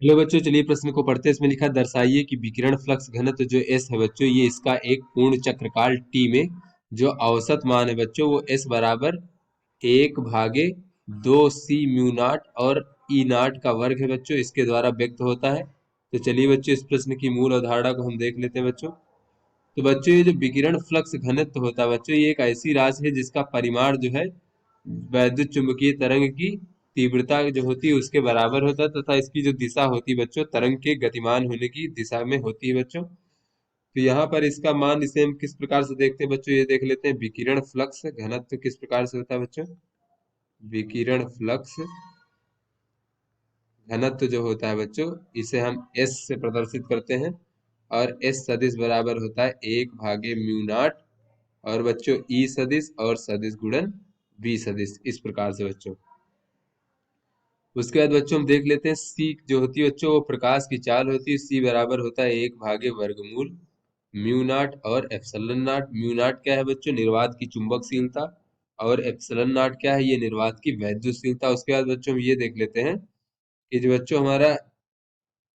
Hello बच्चों, चलिए प्रश्न को पढ़ते हैं। इसमें लिखा, दर्शाइए कि विकिरण फ्लक्स घनत्व जो एस है बच्चों, ये इसका एक पूर्ण चक्रकाल टी में जो औसत मान है बच्चों, वो एस बराबर 1/2 सी म्यू नाट और ई नाट का वर्ग है बच्चों, इसके द्वारा व्यक्त होता है। तो चलिए बच्चों, इस प्रश्न की मूल अवधारणा को हम देख लेते हैं बच्चों। तो बच्चों, ये जो विकिरण फ्लक्स घनत्व होता है बच्चों, ये एक ऐसी राशि है जिसका परिमाण जो है वैद्युत चुंबकीय तरंग की तीव्रता जो होती है उसके बराबर होता है, तथा इसकी जो दिशा होती है बच्चों, तरंग के गतिमान होने की दिशा में होती है बच्चों। तो यहाँ पर इसका मान, इसे हम किस प्रकार से देखते हैं बच्चों, ये देख लेते हैं। विकिरण फ्लक्स घनत्व किस प्रकार से होता है बच्चों। विकिरण फ्लक्स घनत्व जो होता है बच्चों, इसे हम एस से प्रदर्शित करते हैं, और एस सदिश बराबर होता है 1/म्यू नाट, और बच्चों ई सदिश और सदिश गुणन बी सदिश, इस प्रकार से बच्चों। उसके बाद बच्चों हम देख लेते हैं सी जो होती है बच्चों, वो प्रकाश की चाल होती है। सी बराबर होता है 1/वर्गमूल म्यू नाट और एप्सिलॉन नाट। म्यू नाट क्या है बच्चों, निर्वात की चुंबकशीलता, और एप्सिलॉन नाट क्या है, ये निर्वात की वैद्युतशीलता। उसके बाद बच्चों हम ये देख लेते हैं कि जो बच्चों हमारा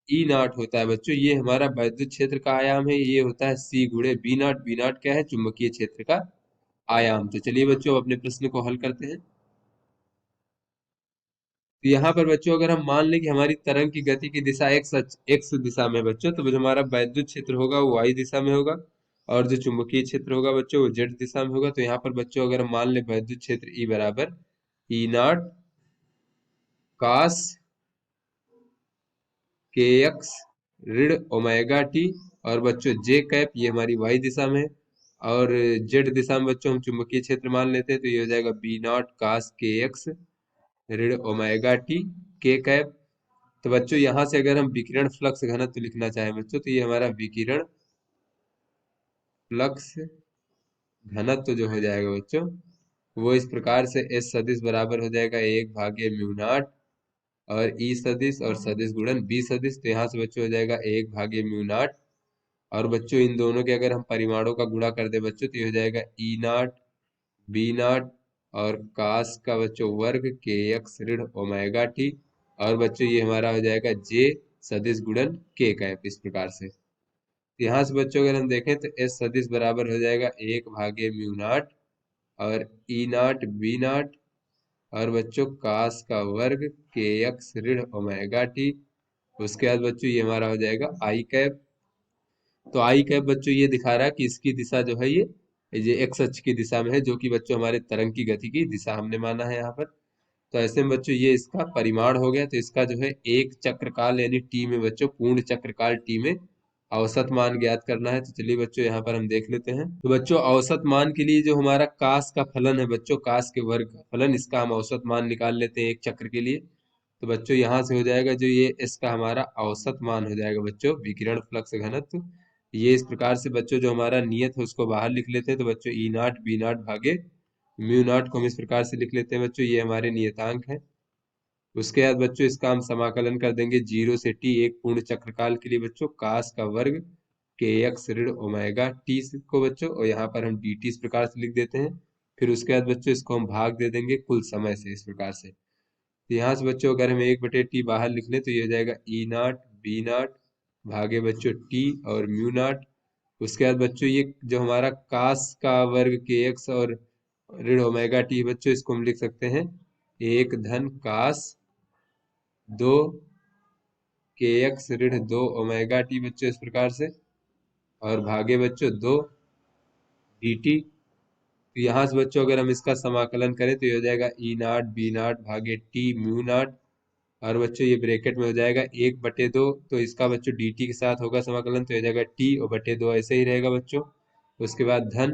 ई नाट होता है बच्चों, ये हमारा वैद्युत क्षेत्र का आयाम है, ये होता है सी गुणे बी नाट। बी नाट क्या है, चुंबकीय क्षेत्र का आयाम। तो चलिए बच्चों, अपने प्रश्न को हल करते हैं। तो यहाँ पर बच्चों अगर हम मान लें कि हमारी तरंग की गति की दिशा एक्स दिशा में बच्चों, तो जो हमारा वैद्युत क्षेत्र होगा वो वाई दिशा में होगा, और जो चुंबकीय क्षेत्र होगा बच्चों वो जेड दिशा में होगा। तो यहाँ पर बच्चों अगर हम मान लें वैद्युत क्षेत्र ई बराबर ई नाट कास के एक्स ऋण ओमेगा टी, और बच्चों जे कैप ये हमारी वाई दिशा में है, और जेड दिशा में बच्चों हम चुंबकीय क्षेत्र मान लेते हैं, तो ये हो जाएगा बी नॉट कास के एक्स ऋण ओमेगा टी के कैप। तो बच्चों यहाँ से अगर हम विकिरण फ्लक्स घनत्व लिखना चाहें बच्चों, तो ये हमारा विकिरण फ्लक्स घनत्व जो हो जाएगा बच्चों, वो इस प्रकार से एस सदिश बराबर हो जाएगा 1/म्यू नाट और ई सदिश और सदिश गुणन बी सदिश। तो यहाँ से बच्चों हो जाएगा 1/म्यू नाट, और बच्चों इन दोनों के अगर हम परिमाणों का गुणा कर दे बच्चों, तो ये हो जाएगा ई नाट बी नाट और कास का बच्चों वर्ग के एक्स ऋण ओमेगा टी, और बच्चों ये हमारा हो जाएगा जे सदिश गुणन के कैप, इस प्रकार से। तो यहाँ से बच्चों अगर हम देखें तो एस सदिश बराबर हो जाएगा 1/म्यू नाट और ई नाट बी नाट, और बच्चों कास का वर्ग के एक्स ऋण ओमेगा टी। उसके बाद बच्चों ये हमारा हो जाएगा आई कैप। तो आई कैप बच्चों ये दिखा रहा है कि इसकी दिशा जो है ये एक्स अक्ष की दिशा में है, जो कि बच्चों हमारे तरंग की गति की दिशा हमने माना है यहाँ पर। तो ऐसे में बच्चों ये इसका परिमाण हो गया। तो इसका जो है एक चक्रकाल यानी टी में बच्चों, पूर्ण चक्रकाल टी में औसत मान ज्ञात करना है। तो चलिए बच्चों यहाँ पर हम देख लेते हैं। तो बच्चों औसत मान के लिए जो हमारा कास का फलन है बच्चों, कास के वर्ग का फलन, इसका हम औसत मान निकाल लेते हैं एक चक्र के लिए। तो बच्चों यहाँ से हो जाएगा जो ये इसका हमारा औसत मान हो जाएगा बच्चों विकिरण फ्लक्स घनत्व। ये इस प्रकार से बच्चों जो हमारा नियत है उसको बाहर लिख लेते हैं। तो बच्चों ई नाट बी नाट भागे म्यू नाट को हम इस प्रकार से लिख लेते हैं बच्चों, ये हमारे नियतांक है। उसके बाद बच्चों इसका हम समाकलन कर देंगे 0 से टी, एक पूर्ण चक्रकाल के लिए बच्चों, कास का वर्ग के एक्स ऋण ओमेगा टी को बच्चों, और यहाँ पर हम डी टी इस प्रकार से लिख देते हैं। फिर उसके बाद बच्चों इसको हम भाग दे देंगे कुल समय से, इस प्रकार से। तो यहाँ से बच्चों अगर हम 1/टी बाहर लिख लें, तो ये हो जाएगा ई नाट बी नाट भागे बच्चों टी और म्यू नाट। उसके बाद बच्चों ये जो हमारा कास का वर्ग के एक्स और ऋण ओमेगा टी बच्चों, इसको हम लिख सकते हैं 1 धन कास 2 के एक्स ऋण 2 ओमेगा टी बच्चों, इस प्रकार से, और भागे बच्चों 2 डी टी। तो यहाँ से बच्चों अगर हम इसका समाकलन करें, तो ये हो जाएगा ई नाट बी नाट भागे टी म्यू नाट, और बच्चों ये ब्रैकेट में हो जाएगा 1/2। तो इसका बच्चों डी टी के साथ होगा समाकलन, तो हो जाएगा टी और बटे 2, ऐसे ही रहेगा बच्चों। उसके बाद धन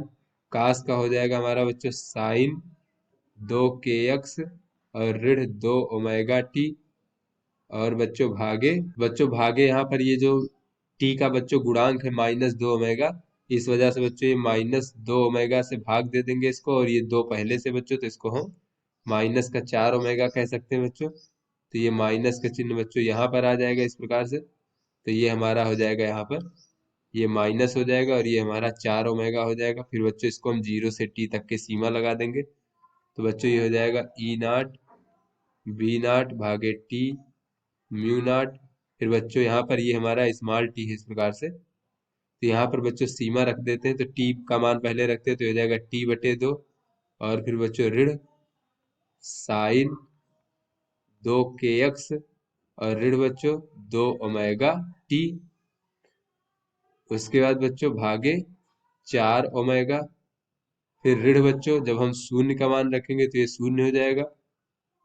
कास का हो जाएगा हमारा बच्चों साइन 2 के एक्स और ऋण 2 ओमेगा टी, और बच्चों भागे यहाँ पर ये जो टी का बच्चों गुणांक है -2 ओमेगा, इस वजह से बच्चों ये -2 ओमेगा से भाग दे देंगे इसको, और ये 2 पहले से बच्चों, तो इसको हम -4 ओमेगा कह सकते हैं बच्चों। तो ये माइनस का चिन्ह बच्चों यहाँ पर आ जाएगा इस प्रकार से। तो ये हमारा हो जाएगा यहाँ पर, ये माइनस हो जाएगा, और ये हमारा 4 ओमेगा हो जाएगा। फिर बच्चों इसको हम 0 से टी तक के सीमा लगा देंगे। तो बच्चों ये हो जाएगा ई नाट बी नाट भागे टी म्यू नाट फिर बच्चों यहाँ पर ये हमारा स्मॉल टी है इस प्रकार से। तो यहाँ पर बच्चों सीमा रख देते हैं, तो टी का मान पहले रखते हैं तो हो जाएगा टी बटे 2, और फिर बच्चों ऋण साइन 2 kx, और ऋण बच्चों 2 ओमेगा टी। उसके बाद बच्चों भागे 4 ओमेगा। फिर ऋण बच्चों जब हम शून्य का मान रखेंगे तो ये शून्य हो जाएगा,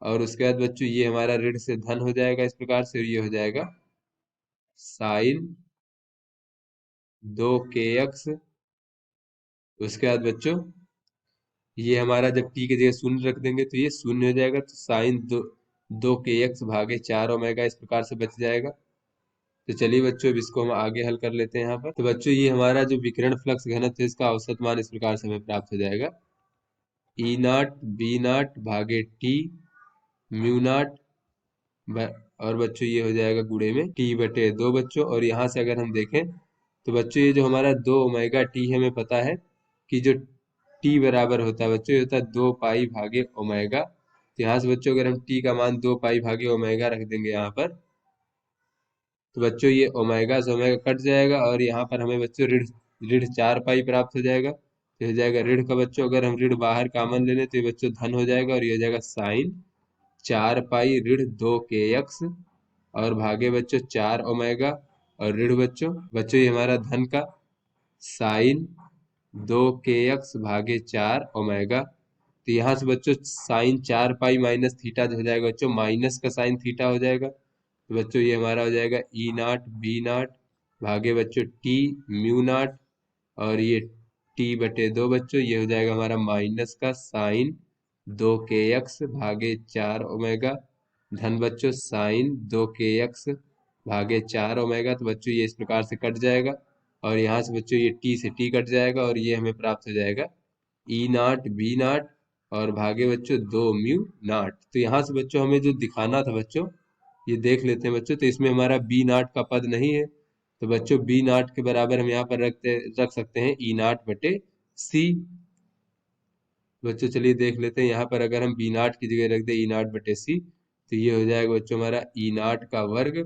और उसके बाद बच्चों ये हमारा ऋण से धन हो जाएगा इस प्रकार से, ये हो जाएगा साइन 2 kx। उसके बाद बच्चों ये हमारा जब टी की जगह शून्य रख देंगे तो ये शून्य हो जाएगा, तो साइन 2 kx भागे 4 ओमेगा इस प्रकार से बच जाएगा। तो चलिए बच्चों अब इसको हम आगे हल कर लेते हैं यहाँ पर। तो बच्चों ये हमारा जो विकिरण फ्लक्स घनत्व है इसका औसत मान इस प्रकार से हमें प्राप्त हो जाएगा, ई नॉट बी नॉट भागे टी म्यू नॉट, और बच्चों ये हो जाएगा गुणे में टी बटे 2 बच्चों। और यहाँ से अगर हम देखें तो बच्चों ये जो हमारा 2 ओमेगा टी है, हमें पता है कि जो टी बराबर होता है बच्चों ये होता है 2 पाई भागे ओमेगा। तो यहाँ से बच्चों अगर हम टी का मान 2 पाई भागे ओमेगा रख देंगे यहाँ पर, तो बच्चों ये ओमेगा से ओमेगा कट जाएगा, और यहाँ पर हमें बच्चों ऋण ऋण 4 पाई प्राप्त हो जाएगा। तो हो जाएगा ऋण का बच्चों अगर हम ऋण बाहर कॉमन ले लें तो ये बच्चों धन हो जाएगा, और ये हो जाएगा साइन 4 पाई ऋण 2 kx, और भागे बच्चों 4 ओमेगा, और ऋण बच्चों बच्चों ये हमारा धन का साइन 2 kx भागे 4 ओमेगा। तो यहाँ से बच्चों साइन 4 पाई माइनस थीटा जो हो जाएगा बच्चों माइनस का साइन थीटा हो जाएगा। तो बच्चों ये हमारा हो जाएगा ई नॉट बी नॉट भागे बच्चों टी म्यू नॉट, और ये टी बटे 2 बच्चों ये हो जाएगा हमारा माइनस का साइन 2 kx भागे 4 ओमेगा, धन बच्चों साइन 2 kx भागे 4 ओमेगा। तो बच्चों ये इस प्रकार से कट जाएगा, और यहाँ से बच्चों ये टी से टी कट जाएगा, और ये हमें प्राप्त हो जाएगा ई नॉट बी नॉट, और भागे बच्चों 2 म्यू नॉट। तो यहाँ से बच्चों हमें जो दिखाना था बच्चों ये देख लेते हैं बच्चों। तो इसमें हमारा बी नॉट का पद नहीं है, तो बच्चों बी नॉट के बराबर हम यहाँ पर रख सकते हैं ई नॉट बटे सी। बच्चों चलिए देख लेते हैं, यहाँ पर अगर हम बी नॉट की जगह रख दें ई नॉट बटे सी, तो ये हो जाएगा बच्चों हमारा ई नॉट का वर्ग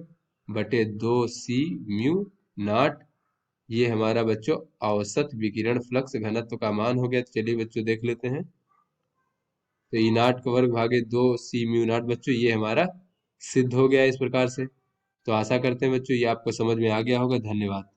बटे 2 सी म्यू नॉट। ये हमारा बच्चों औसत विकिरण फ्लक्स घनत्व का मान हो गया। तो चलिए बच्चों देख लेते हैं, तो ई नॉट का वर्ग भागे 2 सी म्यू नॉट बच्चों ये हमारा सिद्ध हो गया इस प्रकार से। तो आशा करते हैं बच्चों ये आपको समझ में आ गया होगा। धन्यवाद।